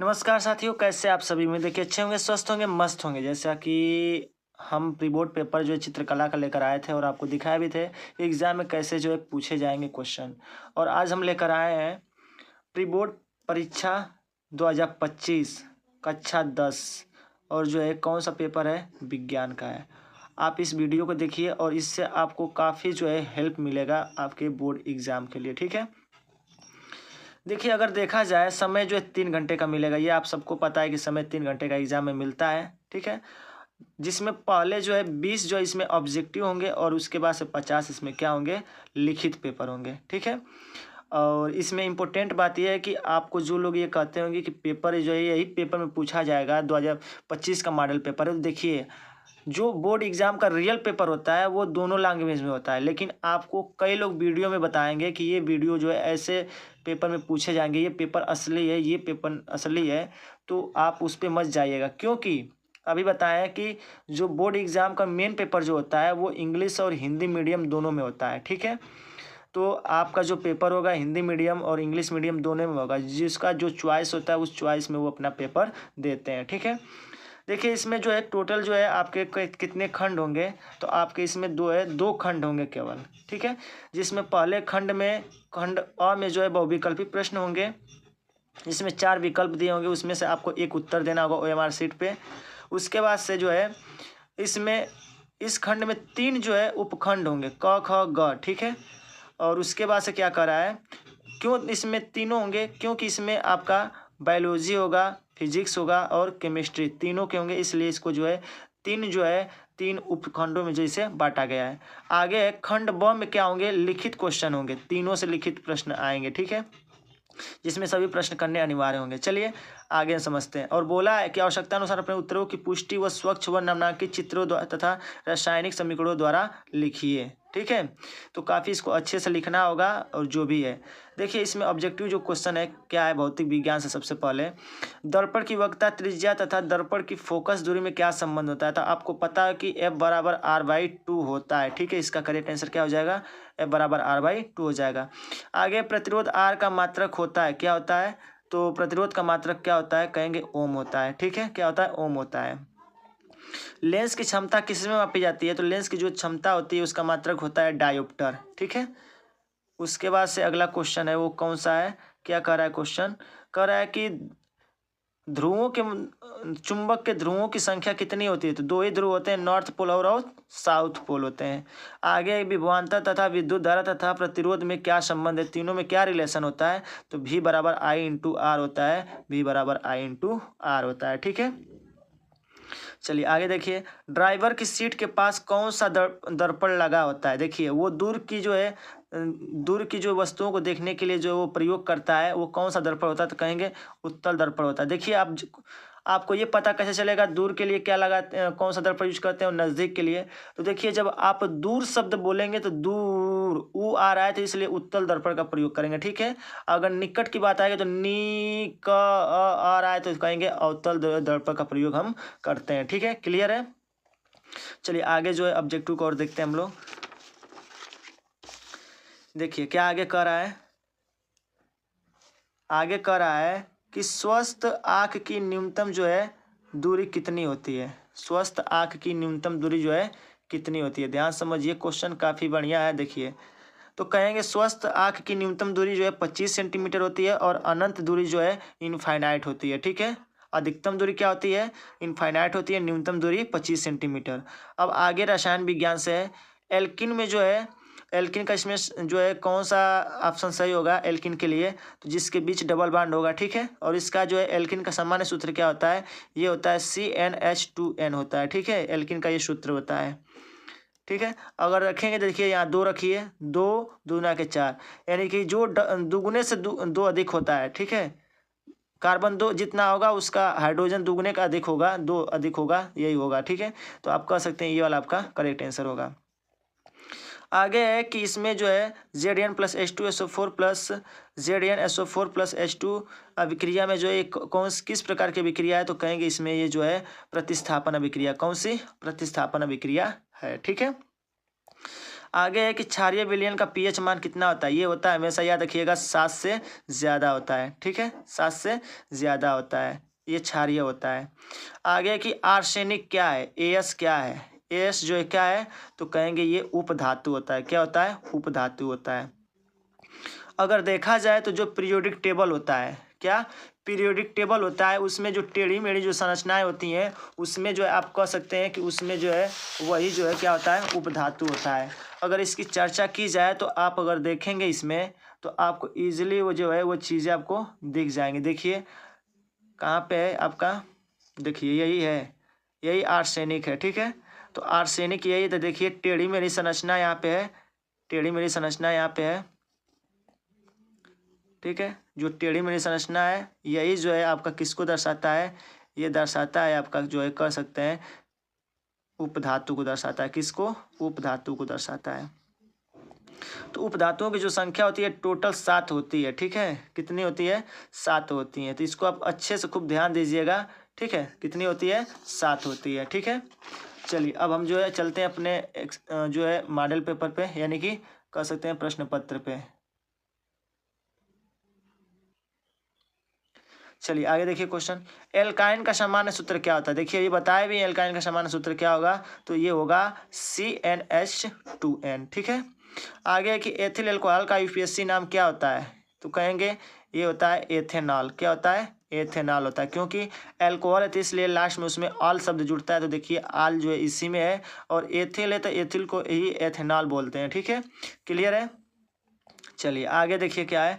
नमस्कार साथियों, कैसे आप सभी। में देखिए अच्छे होंगे, स्वस्थ होंगे, मस्त होंगे। जैसा कि हम प्री बोर्ड पेपर जो है चित्रकला का लेकर आए थे और आपको दिखाए भी थे एग्जाम में कैसे जो है पूछे जाएंगे क्वेश्चन। और आज हम लेकर आए हैं प्री बोर्ड परीक्षा 2025 कक्षा 10 और जो है कौन सा पेपर है, विज्ञान का है। आप इस वीडियो को देखिए और इससे आपको काफ़ी जो है हेल्प मिलेगा आपके बोर्ड एग्ज़ाम के लिए। ठीक है, देखिए अगर देखा जाए समय जो है 3 घंटे का मिलेगा। ये आप सबको पता है कि समय 3 घंटे का एग्जाम में मिलता है। ठीक है, जिसमें पहले जो है 20 जो इसमें ऑब्जेक्टिव होंगे और उसके बाद से 50 इसमें क्या होंगे, लिखित पेपर होंगे। ठीक है, और इसमें इम्पोर्टेंट बात यह है कि आपको जो लोग ये कहते होंगे कि पेपर जो है यही पेपर में पूछा जाएगा, 2025 का मॉडल पेपर है, तो देखिए जो बोर्ड एग्जाम का रियल पेपर होता है वो दोनों लैंग्वेज में होता है। लेकिन आपको कई लोग वीडियो में बताएंगे कि ये वीडियो जो है ऐसे पेपर में पूछे जाएंगे, ये पेपर असली है, ये पेपर असली है। तो आप उस पर मत जाइएगा, क्योंकि अभी बताया कि जो बोर्ड एग्ज़ाम का मेन पेपर जो होता है वो इंग्लिश और हिंदी मीडियम दोनों में होता है। ठीक है, तो आपका जो पेपर होगा हिंदी मीडियम और इंग्लिश मीडियम दोनों में होगा। जिसका जो चॉइस होता है उस चॉइस में वो अपना पेपर देते हैं। ठीक है, देखिए इसमें जो है टोटल जो है आपके कितने खंड होंगे, तो आपके इसमें दो खंड होंगे केवल। ठीक है, जिसमें पहले खंड में खंड अ में जो है बहुविकल्पी प्रश्न होंगे, जिसमें 4 विकल्प दिए होंगे, उसमें से आपको एक उत्तर देना होगा OMR शीट पे। उसके बाद से जो है इसमें इस खंड में 3 जो है उपखंड होंगे, क ख ग। ठीक है, और उसके बाद से क्या कर रहा है, क्यों इसमें तीनों होंगे, क्योंकि इसमें आपका बायोलॉजी होगा, फिजिक्स होगा और केमिस्ट्री तीनों के होंगे, इसलिए इसको जो है तीन उपखंडों में जो इसे बांटा गया है। आगे खंड ब में क्या होंगे, लिखित क्वेश्चन होंगे, तीनों से लिखित प्रश्न आएंगे। ठीक है, जिसमें सभी प्रश्न करने अनिवार्य होंगे। चलिए आगे समझते हैं। और बोला है कि आवश्यकता अनुसार अपने उत्तरों की पुष्टि व स्वच्छ व नामांकित चित्रों तथा रासायनिक समीकरणों द्वारा लिखिए। ठीक है, तो काफ़ी इसको अच्छे से लिखना होगा। और जो भी है देखिए इसमें ऑब्जेक्टिव जो क्वेश्चन है क्या है, भौतिक विज्ञान से। सबसे पहले दर्पण की वक्रता त्रिज्या तथा दर्पण की फोकस दूरी में क्या संबंध होता है, तो आपको पता है कि F = R/2 होता है। ठीक है, इसका करेक्ट आंसर क्या हो जाएगा, F = R/2 हो जाएगा। आगे प्रतिरोध R का मात्रक होता है, क्या होता है, तो प्रतिरोध का मात्रक क्या होता है, कहेंगे ओम होता है। ठीक है, क्या होता है, ओम होता है। लेंस की क्षमता किस में मापी जाती है, तो लेंस की जो क्षमता होती है उसका मात्रक होता है डायोप्टर। ठीक है, उसके बाद से अगला क्वेश्चन है वो कौन सा है, क्या कह रहा है क्वेश्चन, कह रहा है कि ध्रुवों के चुंबक के ध्रुवों की संख्या कितनी होती है, तो 2 ही ध्रुव होते हैं, नॉर्थ पोल और साउथ पोल होते हैं। आगे विभवांतर तथा विद्युत धारा तथा प्रतिरोध में क्या संबंध है, तीनों में क्या रिलेशन होता है, तो V = I/R होता है, V = I/R होता है। ठीक है, चलिए आगे देखिए, ड्राइवर की सीट के पास कौन सा दर्पण लगा होता है। देखिए वो दूर की जो वस्तुओं को देखने के लिए जो वो प्रयोग करता है वो कौन सा दर्पण होता है, तो कहेंगे उत्तल दर्पण होता है। देखिए आपको ये पता कैसे चलेगा दूर के लिए क्या लगाते हैं, कौन सा दर्पण यूज करते हैं, और नज़दीक के लिए, तो देखिए जब आप दूर शब्द बोलेंगे तो दूर ऊ आ रहा है तो इसलिए उत्तल दर्पण का प्रयोग करेंगे। ठीक है, अगर निकट की बात आएगी तो नी क आ रहा है तो कहेंगे अवतल दर्पण का प्रयोग हम करते हैं। ठीक है, क्लियर है। चलिए आगे जो है ऑब्जेक्टिव को और देखते हैं हम लोग। देखिए क्या आगे कह रहा है, आगे कह रहा है कि स्वस्थ आँख की न्यूनतम जो है दूरी कितनी होती है, स्वस्थ आँख की न्यूनतम दूरी जो है कितनी होती है। ध्यान समझिए, क्वेश्चन काफ़ी बढ़िया है। देखिए तो कहेंगे स्वस्थ आँख की न्यूनतम दूरी जो है 25 सेंटीमीटर होती है और अनंत दूरी जो है इनफाइनाइट होती है। ठीक है, अधिकतम दूरी क्या होती है, इनफाइनाइट होती है, न्यूनतम दूरी 25 सेंटीमीटर। अब आगे रसायन विज्ञान से है, एल्किन में जो है एल्किन का इसमें जो है कौन सा ऑप्शन सही होगा एल्किन के लिए, तो जिसके बीच डबल बॉन्ड होगा। ठीक है, और इसका जो है एल्किन का सामान्य सूत्र क्या होता है, ये होता है CnH2n होता है। ठीक है, एल्किन का ये सूत्र होता है। ठीक है, अगर रखेंगे तो देखिए यहाँ 2 रखिए, 2 दूना के 4, यानी कि जो दुगुने से दो अधिक होता है। ठीक है, कार्बन 2 जितना होगा उसका हाइड्रोजन दुगुने का अधिक होगा, 2 अधिक होगा, यही होगा। ठीक है, तो आप कह सकते हैं ये वाला आपका करेक्ट आंसर होगा। आगे है कि इसमें जो है Zn+H2SO4 plus ZnSO4 plus H2 अभिक्रिया में जो एक किस प्रकार की अभिक्रिया है, तो कहेंगे इसमें ये जो है प्रतिस्थापन अभिक्रिया, कौन सी प्रतिस्थापन अभिक्रिया है। ठीक है, आगे है कि क्षारीय विलयन का पीएच मान कितना होता है, ये होता है हमेशा याद रखिएगा 7 से ज़्यादा होता है, ठीक है, 7 से ज़्यादा होता है, ये क्षारीय होता है। आगे है कि आर्सेनिक क्या है, एस क्या है, एस जो है क्या है, तो कहेंगे ये उपधातु होता है, क्या होता है, उपधातु होता है। अगर देखा जाए तो जो पीरियोडिक टेबल होता है, क्या पीरियोडिक टेबल होता है, उसमें जो टेढ़ी मेढ़ी जो संरचनाएं होती हैं उसमें जो है आप कह सकते हैं कि उसमें जो है वही जो है क्या होता है, उपधातु होता है। अगर इसकी चर्चा की जाए तो आप अगर देखेंगे इसमें तो आपको ईजिली वो जो है वो चीज़ें आपको दिख जाएंगी। देखिए कहाँ पे है आपका, देखिए यही है, यही आर्सेनिक है, ठीक है, तो आर्सेनिक यही, तो देखिए टेढ़ी मेढ़ी संरचना यहाँ पे है, टेढ़ी मेढ़ी संरचना यहाँ पे है, ठीक है, जो टेढ़ी मेढ़ी संरचना है यही जो है आपका किसको दर्शाता है, ये दर्शाता है आपका जो है कह सकते हैं उपधातु को दर्शाता है, किसको, उपधातु को दर्शाता है। तो उपधातुओं की जो संख्या होती है टोटल 7 होती है, ठीक है, कितनी होती है, 7 होती है, तो इसको आप अच्छे से खूब ध्यान दीजिएगा, ठीक है, कितनी होती है, 7 होती है, ठीक है। चलिए अब हम जो है चलते हैं अपने जो है मॉडल पेपर पे, यानी कि कह सकते हैं प्रश्न पत्र पे। चलिए आगे देखिए क्वेश्चन, एल्काइन का सामान्य सूत्र क्या होता है, देखिए ये बताया भी एल्काइन का सामान्य सूत्र क्या होगा, तो ये होगा CnH2n, ठीक है। आगे है कि एथिल एल्कोहल का यूपीएससी नाम क्या होता है, तो कहेंगे ये होता है एथेनॉल, क्या होता है, एथेनॉल होता है, क्योंकि एल्कोहल है तो इसलिए लास्ट में उसमें ऑल शब्द जुड़ता है, तो देखिए ऑल जो है इसी में है, और एथिल है तो एथिल को ही एथेनॉल बोलते हैं, ठीक है, क्लियर है। चलिए आगे देखिए क्या है,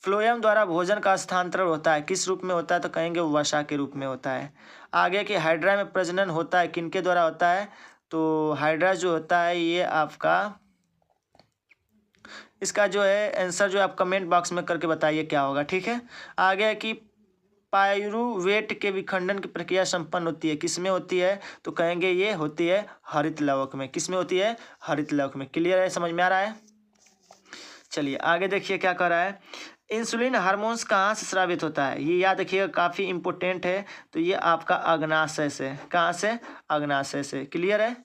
फ्लोएम द्वारा भोजन का स्थानांतरण होता है, किस रूप में होता है, तो कहेंगे वसा के रूप में होता है। आगे कि हाइड्रा में प्रजनन होता है, किनके द्वारा होता है, तो हाइड्रा जो होता है ये आपका, इसका जो है आंसर जो है आप कमेंट बॉक्स में करके बताइए क्या होगा, ठीक है। आगे है कि पायरुवेट के विखंडन की प्रक्रिया संपन्न होती है, किसमें होती है, तो कहेंगे ये होती है हरित लवक में, किसमें होती है, हरित लवक में, क्लियर है, समझ में आ रहा है। चलिए आगे देखिए क्या कर रहा है, इंसुलिन हार्मोन्स कहाँ से स्रावित होता है, ये याद रखिएगा काफ़ी इंपॉर्टेंट है, तो ये आपका अग्नाशय से, कहाँ से, अग्नाशय से, क्लियर है।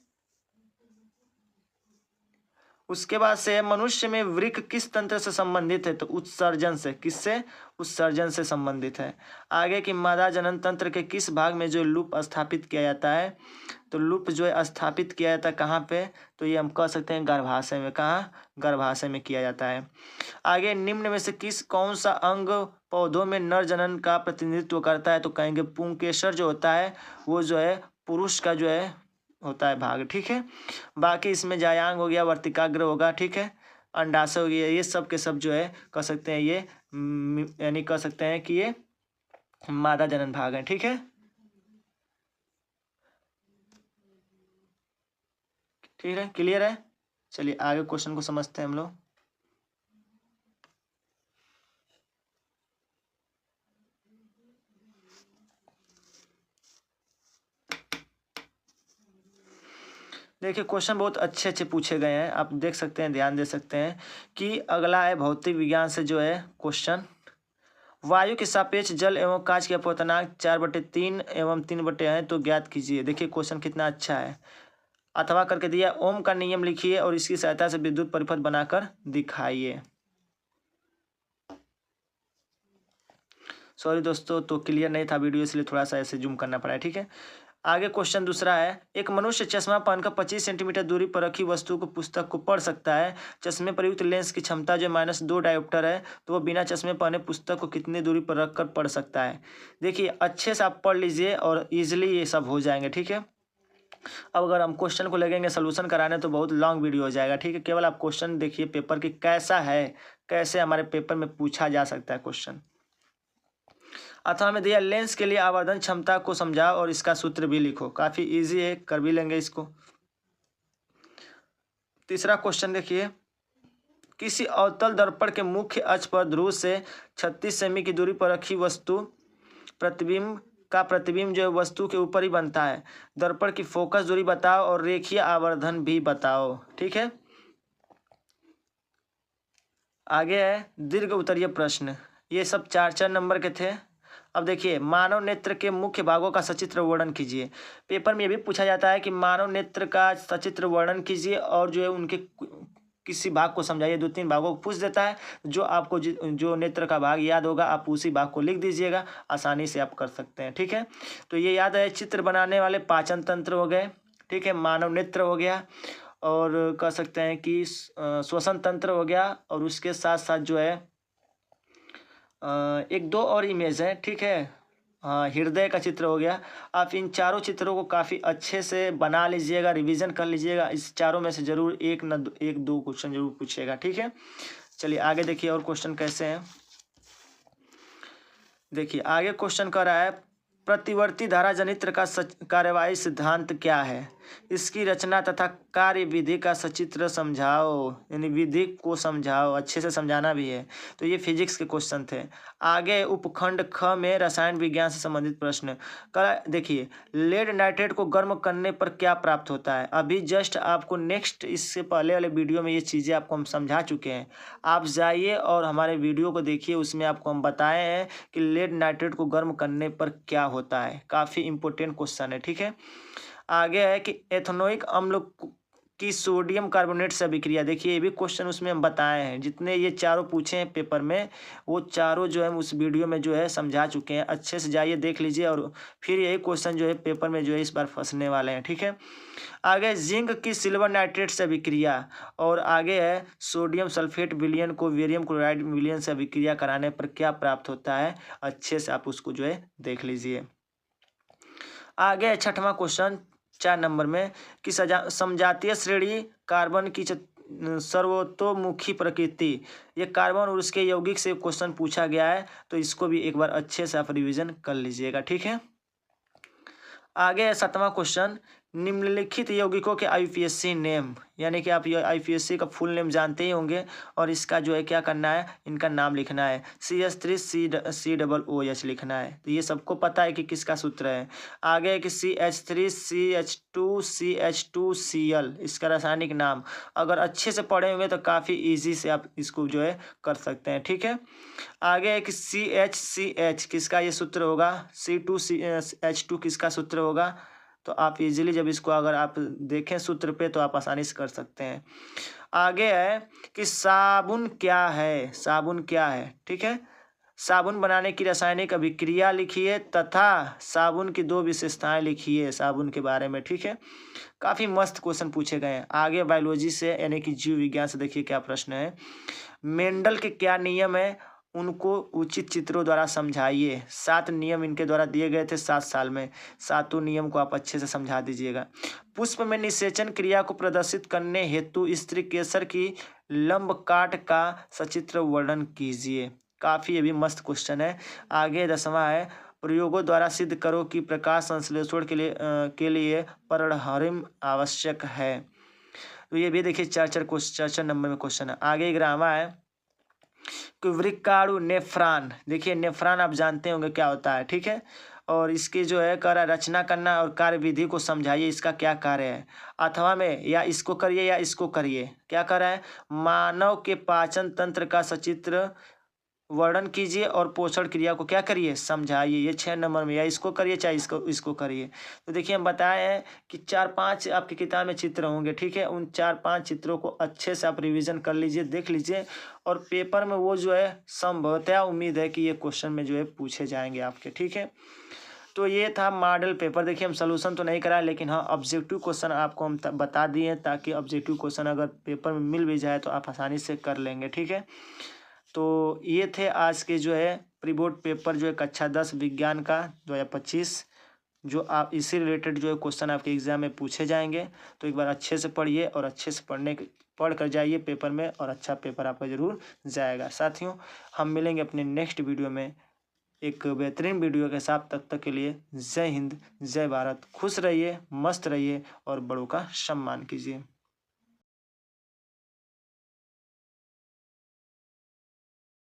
उसके बाद से मनुष्य में वृक्क किस तंत्र से संबंधित है, तो उत्सर्जन से, किससे, उत्सर्जन से संबंधित है। आगे की मादा जनन तंत्र के किस भाग में जो लूप स्थापित किया जाता है, तो लूप जो है स्थापित किया जाता है कहाँ पे, तो ये हम कह सकते हैं गर्भाशय में, कहाँ, गर्भाशय में किया जाता है। आगे निम्न में से कौन सा अंग पौधों में नर जनन का प्रतिनिधित्व करता है, तो कहेंगे पुंकेसर जो होता है वो जो है पुरुष का जो है होता है भाग, ठीक है। बाकी इसमें जायांग हो गया, वर्तिकाग्र होगा, ठीक है, अंडाशय हो गया, ये सब के सब जो है कह सकते हैं ये यानी कह सकते हैं कि ये मादा जनन भाग है, ठीक है। ठीक है, क्लियर है। चलिए आगे क्वेश्चन को समझते हैं हम लोग। देखिए क्वेश्चन बहुत अच्छे अच्छे पूछे गए हैं, आप देख सकते हैं, ध्यान दे सकते हैं कि अगला है भौतिक विज्ञान से जो है क्वेश्चन, वायु के सापेक्ष जल एवं कांच के अपवर्तनांक 4/3 एवं 3/8 हैं, तो ज्ञात कीजिए। देखिए क्वेश्चन कितना अच्छा है, अथवा करके दिया, ओम का नियम लिखिए और इसकी सहायता से विद्युत परिपथ बनाकर दिखाइए। सॉरी दोस्तों, तो क्लियर नहीं था वीडियो, इसलिए थोड़ा सा ऐसे जूम करना पड़ा है, ठीक है। आगे क्वेश्चन दूसरा है, एक मनुष्य चश्मा पहनकर 25 सेंटीमीटर दूरी पर रखी वस्तु को पुस्तक को पढ़ सकता है, चश्मे पर युक्त लेंस की क्षमता जो -2 डायोप्टर है, तो वो बिना चश्मे पहने पुस्तक को कितनी दूरी पर रखकर पढ़ सकता है। देखिए अच्छे से आप पढ़ लीजिए और इजीली ये सब हो जाएंगे, ठीक है। अब अगर हम क्वेश्चन को लगेंगे सोल्यूशन कराने तो बहुत लॉन्ग वीडियो हो जाएगा, ठीक है। केवल आप क्वेश्चन देखिए पेपर की कैसा है, कैसे हमारे पेपर में पूछा जा सकता है क्वेश्चन। अथवा में दिया लेंस के लिए आवर्धन क्षमता को समझाओ और इसका सूत्र भी लिखो, काफी इजी है, कर भी लेंगे इसको। तीसरा क्वेश्चन देखिए, किसी अवतल दर्पण के मुख्य अक्ष पर ध्रुव से 36 सेमी की दूरी पर रखी वस्तु प्रतिबिंब जो है वस्तु के ऊपर ही बनता है, दर्पण की फोकस दूरी बताओ और रेखीय आवर्धन भी बताओ, ठीक है। आगे है दीर्घ उत्तरीय प्रश्न, ये सब 4-4 नंबर के थे। अब देखिए, मानव नेत्र के मुख्य भागों का सचित्र वर्णन कीजिए। पेपर में ये भी पूछा जाता है कि मानव नेत्र का सचित्र वर्णन कीजिए और जो है उनके किसी भाग को समझाइए। 2-3 भागों को पूछ देता है, जो आपको जो नेत्र का भाग याद होगा आप उसी भाग को लिख दीजिएगा, आसानी से आप कर सकते हैं। ठीक है, तो ये याद है, चित्र बनाने वाले पाचन तंत्र हो गए, ठीक है, मानव नेत्र हो गया, और कह सकते हैं कि श्वसन तंत्र हो गया, और उसके साथ साथ जो है 1-2 और इमेज है, ठीक है, हाँ, हृदय का चित्र हो गया। आप इन चारों चित्रों को काफ़ी अच्छे से बना लीजिएगा, रिवीजन कर लीजिएगा। इस चारों में से जरूर 1-2 क्वेश्चन जरूर पूछेगा। ठीक है, चलिए आगे देखिए और क्वेश्चन कैसे हैं। देखिए आगे क्वेश्चन कर रहा है, प्रतिवर्ती धारा जनित्र का कार्यवाही सिद्धांत क्या है? इसकी रचना तथा कार्य विधि का सचित्र समझाओ, यानी विधि को समझाओ, अच्छे से समझाना भी है। तो ये फिजिक्स के क्वेश्चन थे। आगे उपखंड ख में रसायन विज्ञान से संबंधित प्रश्न का देखिए, लेड नाइट्रेट को गर्म करने पर क्या प्राप्त होता है? अभी जस्ट आपको नेक्स्ट इससे पहले वाले वीडियो में ये चीज़ें आपको हम समझा चुके हैं। आप जाइए और हमारे वीडियो को देखिए, उसमें आपको हम बताए हैं कि लेड नाइट्रेट को गर्म करने पर क्या होता है। काफ़ी इंपॉर्टेंट क्वेश्चन है। ठीक है, आगे है कि एथेनोइक अम्ल की सोडियम कार्बोनेट से अभिक्रिया। देखिए ये भी क्वेश्चन उसमें हम बताए हैं, जितने ये चारों पूछे हैं पेपर में वो चारों जो है उस वीडियो में जो है समझा चुके हैं। अच्छे से जाइए देख लीजिए, और फिर यही क्वेश्चन जो है पेपर में जो है इस बार फंसने वाले हैं। ठीक है, आगे जिंक की सिल्वर नाइट्रेट से अभिक्रिया, और आगे है सोडियम सल्फेट विलयन को बेरियम क्लोराइड विलयन से अभिक्रिया कराने पर क्या प्राप्त होता है। अच्छे से आप उसको जो है देख लीजिए। आगे है 6वां क्वेश्चन 4 नंबर में कि समजातीय श्रेणी कार्बन की सर्वतोमुखी प्रकृति। ये कार्बन और उसके यौगिक से क्वेश्चन पूछा गया है, तो इसको भी एक बार अच्छे से आप रिवीजन कर लीजिएगा। ठीक है, आगे है 7वां क्वेश्चन, निम्नलिखित यौगिकों के आईपीएससी नेम, यानी कि आप ये आईपीएससी का फुल नेम जानते ही होंगे, और इसका जो है क्या करना है, इनका नाम लिखना है। CH3COOH लिखना है। तो ये सबको पता है कि किसका सूत्र है। आगे है कि CH3CH2CH2Cl, इसका रासायनिक नाम। अगर अच्छे से पढ़े होंगे तो काफ़ी ईजी से आप इसको जो है कर सकते हैं। ठीक है, आगे है कि CHCH किसका ये सूत्र होगा, C2H2 किसका सूत्र होगा। तो आप इजीली जब इसको अगर आप देखें सूत्र पे तो आप आसानी से कर सकते हैं। आगे है कि साबुन क्या है, साबुन क्या है। ठीक है, साबुन बनाने की रासायनिक अभिक्रिया लिखिए तथा साबुन की 2 विशेषताएं लिखिए साबुन के बारे में। ठीक है, काफ़ी मस्त क्वेश्चन पूछे गए हैं। आगे बायोलॉजी से यानी कि जीव विज्ञान से देखिए क्या प्रश्न है, मेंडल के क्या नियम है, उनको उचित चित्रों द्वारा समझाइए। 7 नियम इनके द्वारा दिए गए थे 7 साल में, 7 नियम को आप अच्छे से समझा दीजिएगा। पुष्प में निषेचन क्रिया को प्रदर्शित करने हेतु स्त्री केसर की लंब काट का सचित्र वर्णन कीजिए। काफ़ी ये भी मस्त क्वेश्चन है। आगे 10वां है, प्रयोगों द्वारा सिद्ध करो कि प्रकाश संश्लेषण के लिए परिहरिम आवश्यक है। तो ये भी देखिए 4 नंबर में क्वेश्चन है। आगे 11वां है कि वृक्काणु नेफ्रॉन। देखिए नेफ्रॉन आप जानते होंगे क्या होता है। ठीक है, और इसकी जो है कर रचना करना और कार्य विधि को समझाइए, इसका क्या कार्य है। अथवा में या इसको करिए या इसको करिए, क्या कर रहा है, मानव के पाचन तंत्र का सचित्र वर्णन कीजिए और पोषण क्रिया को क्या करिए, समझाइए। ये 6 नंबर में, या इसको करिए चाहे इसको करिए। तो देखिए हम बताए हैं कि 4-5 आपकी किताब में चित्र होंगे। ठीक है, उन 4-5 चित्रों को अच्छे से आप रिवीजन कर लीजिए, देख लीजिए, और पेपर में वो जो है संभवतः उम्मीद है कि ये क्वेश्चन में जो है पूछे जाएंगे आपके। ठीक है, तो ये था मॉडल पेपर। देखिए हम सॉल्यूशन तो नहीं कराए, लेकिन हाँ ऑब्जेक्टिव क्वेश्चन आपको हम बता दिए, ताकि ऑब्जेक्टिव क्वेश्चन अगर पेपर में मिल भी जाए तो आप आसानी से कर लेंगे। ठीक है, तो ये थे आज के जो है प्री बोर्ड पेपर जो है कक्षा 10 विज्ञान का 2025, जो आप इसी रिलेटेड जो है क्वेश्चन आपके एग्जाम में पूछे जाएंगे। तो एक बार अच्छे से पढ़िए और अच्छे से पढ़ कर जाइए पेपर में, और अच्छा पेपर आपका ज़रूर जाएगा। साथियों हम मिलेंगे अपने नेक्स्ट वीडियो में एक बेहतरीन वीडियो के साथ। तब तक के लिए जय हिंद, जय भारत। खुश रहिए, मस्त रहिए और बड़ों का सम्मान कीजिए।